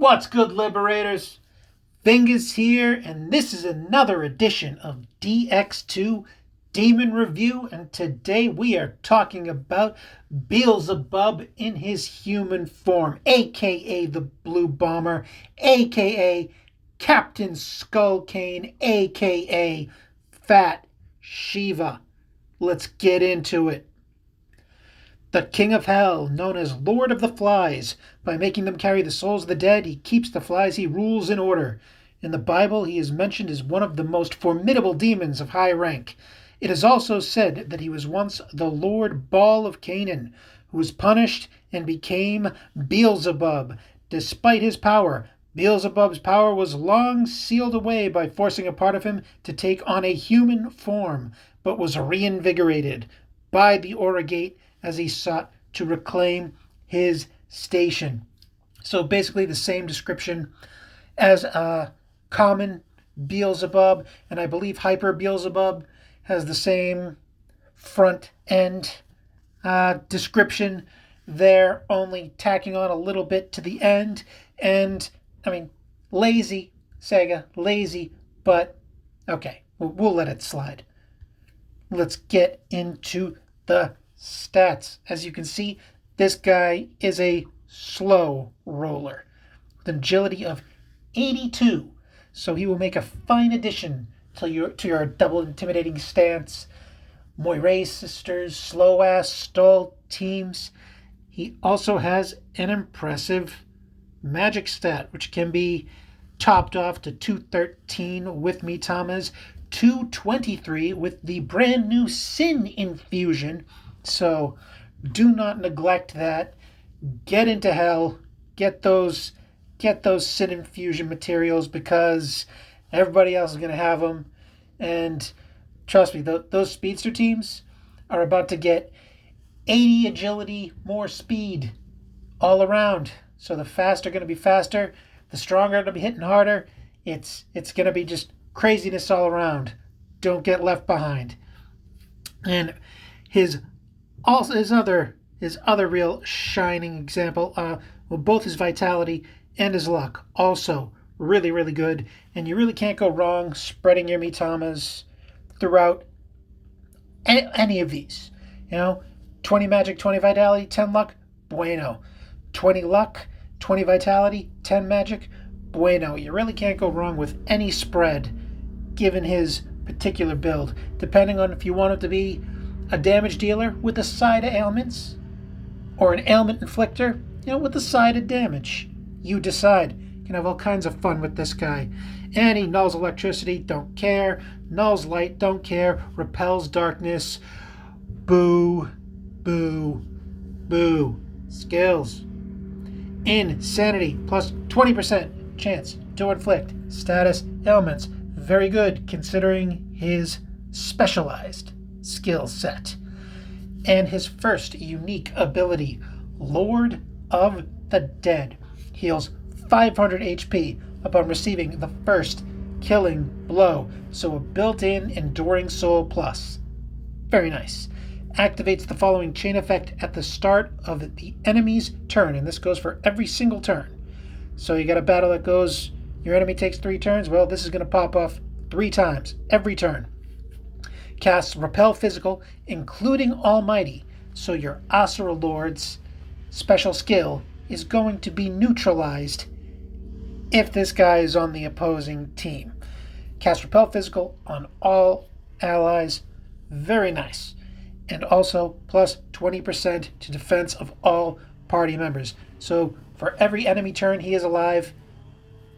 What's good, Liberators? Fingers here, and this is another edition of Dx2 Demon Review, and today we are talking about Beelzebub in his human form, aka the Blue Bomber, aka Captain Skullcane, aka Fat Shiva. Let's get into it. The King of Hell, known as Lord of the Flies, by making them carry the souls of the dead, he keeps the flies he rules in order. In the Bible, he is mentioned as one of the most formidable demons of high rank. It is also said that he was once the Lord Baal of Canaan, who was punished and became Beelzebub. Despite his power, Beelzebub's power was long sealed away by forcing a part of him to take on a human form, but was reinvigorated by the Origate as he sought to reclaim his station. So basically the same description as a common Beelzebub, and I believe Hyper Beelzebub has the same front end description there, only tacking on a little bit to the end. And I mean, lazy, Sega, lazy, but okay, we'll let it slide. Let's get into the stats. As you can see, this guy is a slow roller with an agility of 82, so he will make a fine addition to your double intimidating stance, Moiray sisters, slow ass stall teams. He also has an impressive magic stat, which can be topped off to 213 with Mitama's, 223 with the brand new Sin infusion. So do not neglect that. Get into hell. Get those Sin infusion materials, because everybody else is going to have them. And trust me, those speedster teams are about to get 80 agility, more speed all around. So the fast are going to be faster. The stronger are going to be hitting harder. It's going to be just craziness all around. Don't get left behind. And his other real shining example, both his vitality and his luck, also really, really good. And you really can't go wrong spreading your Mitamas throughout any of these. 20 magic, 20 vitality, 10 luck, bueno. 20 luck, 20 vitality, 10 magic, bueno. You really can't go wrong with any spread given his particular build, depending on if you want him to be a damage dealer with a side of ailments, or an ailment inflictor, with a side of damage. You decide. You can have all kinds of fun with this guy. And he nulls electricity, don't care. Nulls light, don't care. Repels darkness. Boo, boo, boo. Skills. Insanity, plus 20% chance to inflict status ailments. Very good, considering his specialized skill set. And his first unique ability, Lord of the Dead, heals 500 HP upon receiving the first killing blow, so a built-in enduring soul plus. Very nice. Activates the following chain effect at the start of the enemy's turn, and this goes for every single turn. So you got a battle that goes, your enemy takes 3 turns, well, this is going to pop off 3 times every turn. Casts Repel Physical, including Almighty, so your Asura Lord's special skill is going to be neutralized if this guy is on the opposing team. Cast Repel Physical on all allies. Very nice. And also plus 20% to defense of all party members. So for every enemy turn he is alive,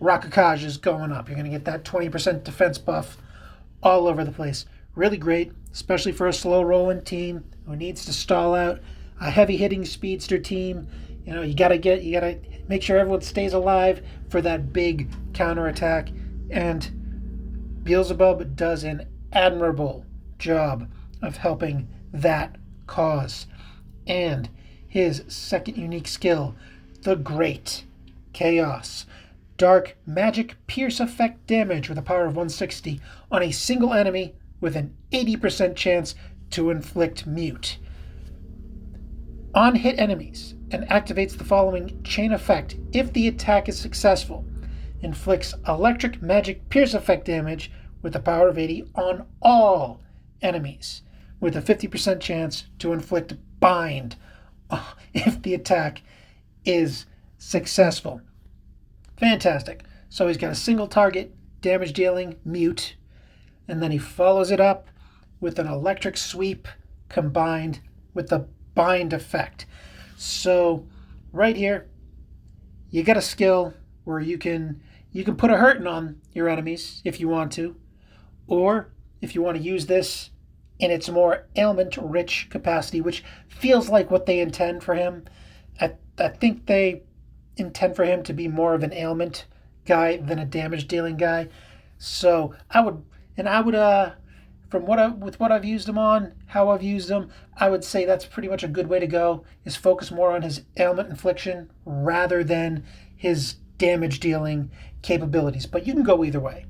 Rakakaj is going up. You're going to get that 20% defense buff all over the place. Really great, especially for a slow rolling team who needs to stall out a heavy hitting speedster team. You gotta make sure everyone stays alive for that big counterattack. And Beelzebub does an admirable job of helping that cause. And his second unique skill, the Great Chaos. Dark magic pierce effect damage with a power of 160 on a single enemy with an 80% chance to inflict mute. On hit enemies, and activates the following chain effect. If the attack is successful, inflicts electric magic pierce effect damage with a power of 80 on all enemies, with a 50% chance to inflict bind if the attack is successful. Fantastic. So he's got a single target damage dealing mute, and then he follows it up with an electric sweep combined with the bind effect. So right here, you got a skill where you can put a hurting on your enemies if you want to, or if you want to use this in its more ailment-rich capacity, which feels like what they intend for him. I think they intend for him to be more of an ailment guy than a damage-dealing guy. So I would, from what I've used him on, how I've used him, I would say that's pretty much a good way to go. Is focus more on his ailment infliction rather than his damage-dealing capabilities. But you can go either way.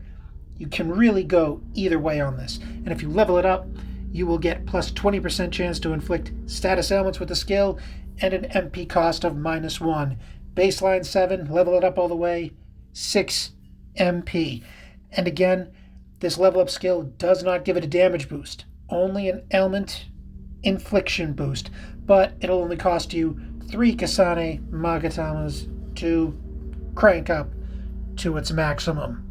You can really go either way on this. And if you level it up, you will get plus 20% chance to inflict status ailments with a skill and an MP cost of -1. Baseline 7, level it up all the way, 6 MP. And again, this level up skill does not give it a damage boost, only an ailment infliction boost, but it'll only cost you 3 Kasane Magatamas to crank up to its maximum.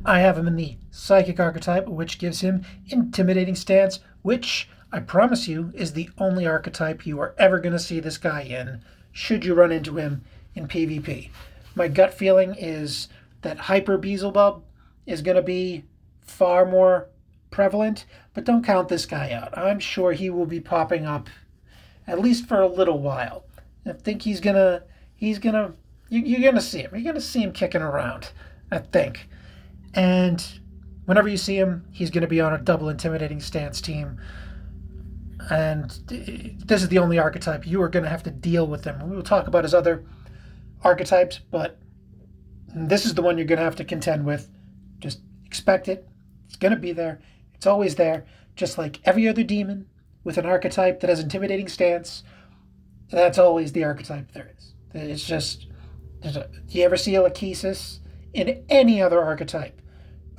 I have him in the Psychic archetype, which gives him Intimidating Stance, which I promise you is the only archetype you are ever going to see this guy in, should you run into him in PvP. My gut feeling is that Hyper Beelzebub is going to be far more prevalent, but don't count this guy out. I'm sure he will be popping up at least for a little while. I think you're going to see him. You're going to see him kicking around, I think. And whenever you see him, he's going to be on a double Intimidating Stance team. And this is the only archetype you are going to have to deal with him. We will talk about his other archetypes, but this is the one you're going to have to contend with. Just expect it. It's going to be there. It's always there. Just like every other demon with an archetype that has Intimidating Stance, that's always the archetype there is. It's just, do you ever see a Lachesis in any other archetype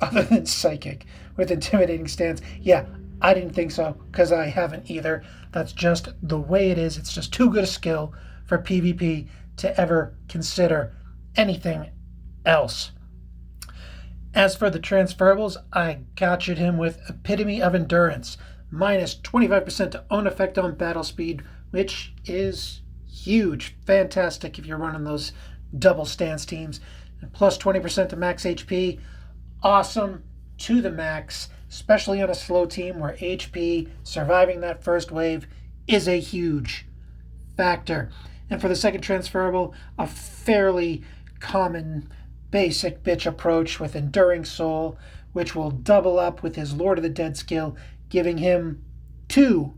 other than Psychic with Intimidating Stance? Yeah, I didn't think so, because I haven't either. That's just the way it is. It's just too good a skill for PvP to ever consider anything else. As for the transferables, I gotcha'd him with Epitome of Endurance, minus 25% to own effect on battle speed, which is huge. Fantastic if you're running those double stance teams. And plus 20% to max HP. Awesome to the max, especially on a slow team where HP, surviving that first wave, is a huge factor. And for the second transferable, a fairly common basic bitch approach with Enduring Soul, which will double up with his Lord of the Dead skill, giving him two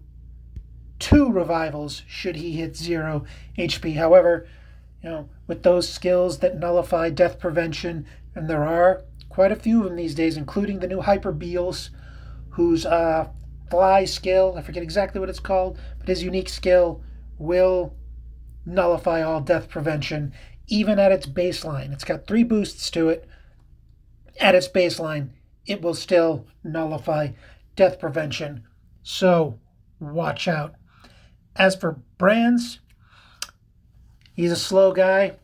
revivals should he hit 0 HP. However, with those skills that nullify death prevention, and there are quite a few of them these days, including the new Hyper Beels, whose fly skill, I forget exactly what it's called, but his unique skill will nullify all death prevention, even at its baseline. It's got 3 boosts to it. At its baseline, it will still nullify death prevention. So, watch out. As for brands, he's a slow guy.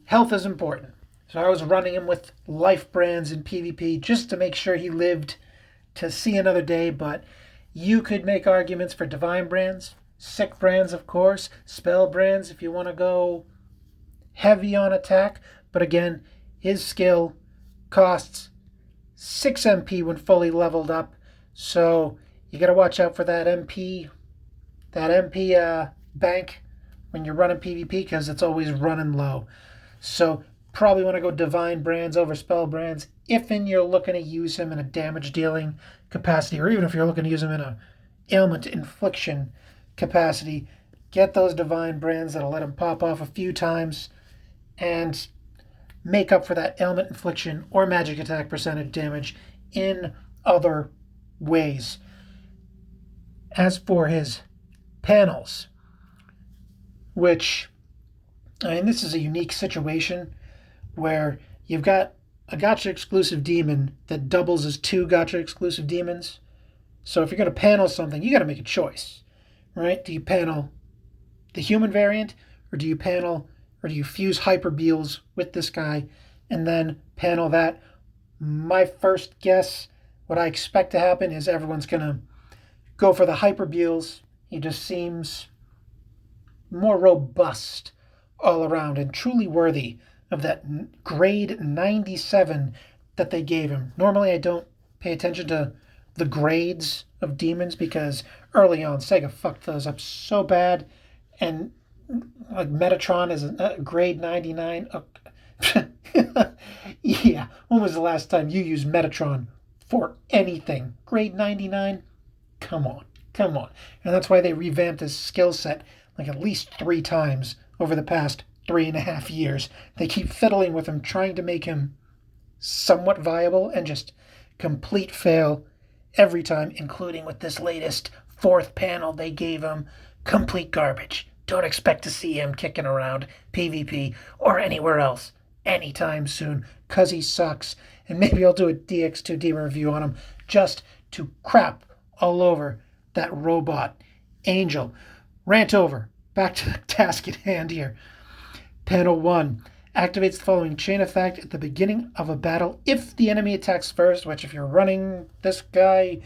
Health is important. So I was running him with life brands in PvP just to make sure he lived to see another day, but you could make arguments for divine brands, sick brands, of course, spell brands if you want to go heavy on attack. But again, his skill costs 6 MP when fully leveled up, so you got to watch out for that MP bank when you're running PvP, because it's always running low. So probably want to go divine brands over spell brands if you're looking to use him in a damage dealing capacity, or even if you're looking to use him in a ailment infliction capacity. Get those divine brands that'll let him pop off a few times and make up for that ailment infliction or magic attack percentage damage in other ways. As for his panels, which, I mean, this is a unique situation where you've got a gacha exclusive demon that doubles as two gacha exclusive demons. So if you're going to panel something, you got to make a choice, right? Do you panel the human variant, or do you fuse Hyper Beels with this guy and then panel that? My first guess, what I expect to happen is everyone's going to go for the Hyper Beels. He just seems more robust all around and truly worthy of that grade 97 that they gave him. Normally, I don't pay attention to the grades of demons because early on, Sega fucked those up so bad. And like Metatron is a grade 99. Yeah, when was the last time you used Metatron for anything? Grade 99? Come on, come on. And that's why they revamped his skill set like at least 3 times over the past 3.5 years. They keep fiddling with him, trying to make him somewhat viable, and just complete fail every time, including with this latest 4th panel they gave him. Complete garbage. Don't expect to see him kicking around PvP or anywhere else anytime soon, because he sucks. And maybe I'll do a Dx2 demon review on him just to crap all over that robot angel. Rant over. Back to the task at hand here. Panel 1 activates the following chain effect at the beginning of a battle if the enemy attacks first, which if you're running this guy,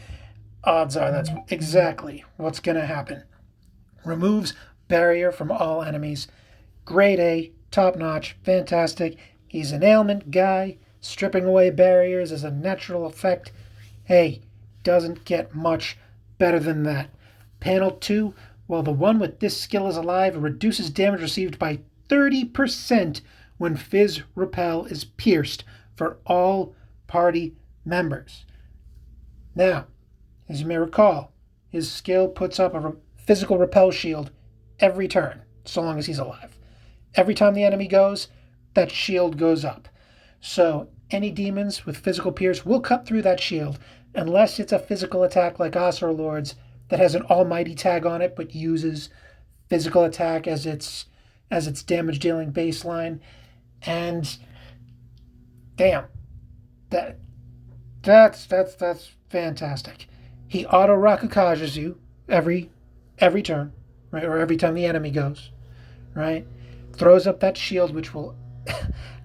odds are that's exactly what's going to happen. Removes barrier from all enemies. Grade A, top notch, fantastic. He's an ailment guy. Stripping away barriers is a natural effect. Hey, doesn't get much better than that. Panel 2, while the one with this skill is alive, reduces damage received by 30% when Fizz Repel is pierced for all party members. Now, as you may recall, his skill puts up a physical repel shield every turn, so long as he's alive. Every time the enemy goes, that shield goes up. So any demons with physical pierce will cut through that shield, unless it's a physical attack like Asura Lords that has an almighty tag on it but uses physical attack as its damage dealing baseline. And damn, that's fantastic. He auto Rakukages you every turn, right? Or every time the enemy goes, right? Throws up that shield, which will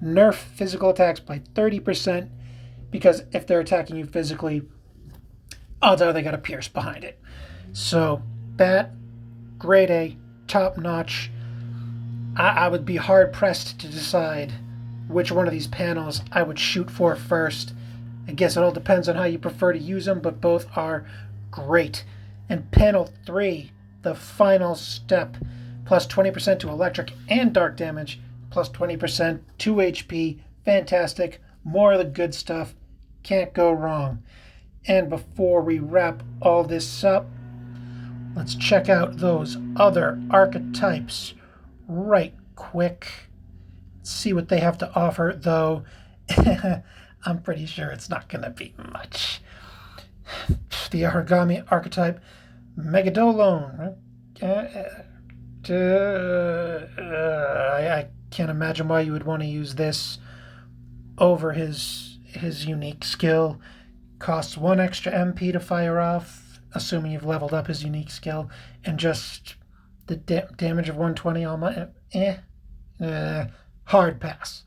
nerf physical attacks by 30%, because if they're attacking you physically, odds are they got a pierce behind it. So that, grade A, top notch. I would be hard pressed to decide which one of these panels I would shoot for first. I guess it all depends on how you prefer to use them, but both are great. And panel 3, the final step, plus 20% to electric and dark damage, plus 20% to HP. Fantastic. More of the good stuff. Can't go wrong. And before we wrap all this up, let's check out those other archetypes right quick. See what they have to offer, though. I'm pretty sure it's not going to be much. The origami archetype, Megadolone. I can't imagine why you would want to use this over his unique skill. Costs 1 extra MP to fire off, assuming you've leveled up his unique skill, and just the damage of 120 on my hard pass.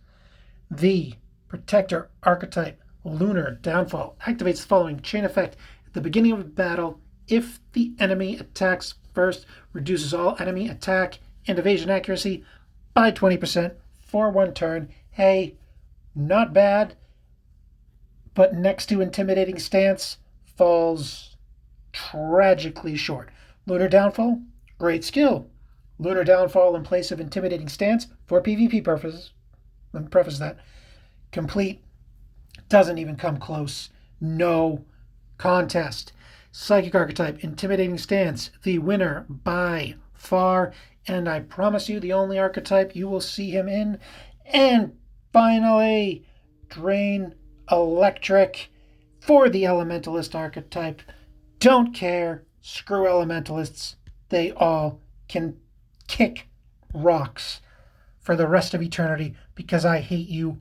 The Protector archetype, Lunar Downfall, activates the following chain effect at the beginning of a battle if the enemy attacks first, reduces all enemy attack and evasion accuracy by 20% for 1 turn. Hey, not bad, but next to Intimidating Stance falls tragically short. Lunar Downfall, great skill. Lunar Downfall in place of Intimidating Stance for PvP purposes. Let me preface that. Complete. Doesn't even come close. No contest. Psychic archetype, Intimidating Stance, the winner by far, and I promise you the only archetype you will see him in. And finally, Drain Electric for the Elementalist archetype. Don't care. Screw Elementalists. They all can kick rocks for the rest of eternity because I hate you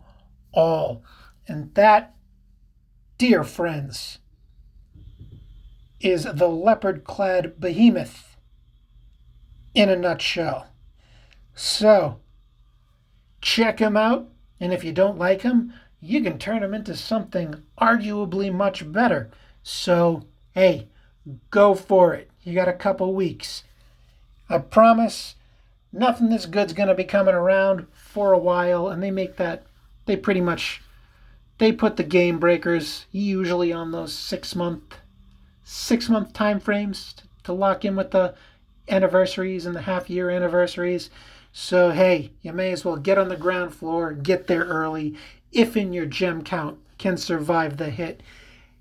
all. And that, dear friends, is the leopard-clad behemoth in a nutshell. So, check him out, and if you don't like him, you can turn him into something arguably much better. So, hey, go for it. You got a couple weeks. I promise nothing this good's going to be coming around for a while, and they put the game breakers usually on those 6 month time frames to lock in with the anniversaries and the half-year anniversaries. So, hey, you may as well get on the ground floor, get there early, if in your gem count can survive the hit.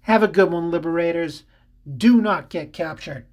Have a good one, Liberators. Do not get captured.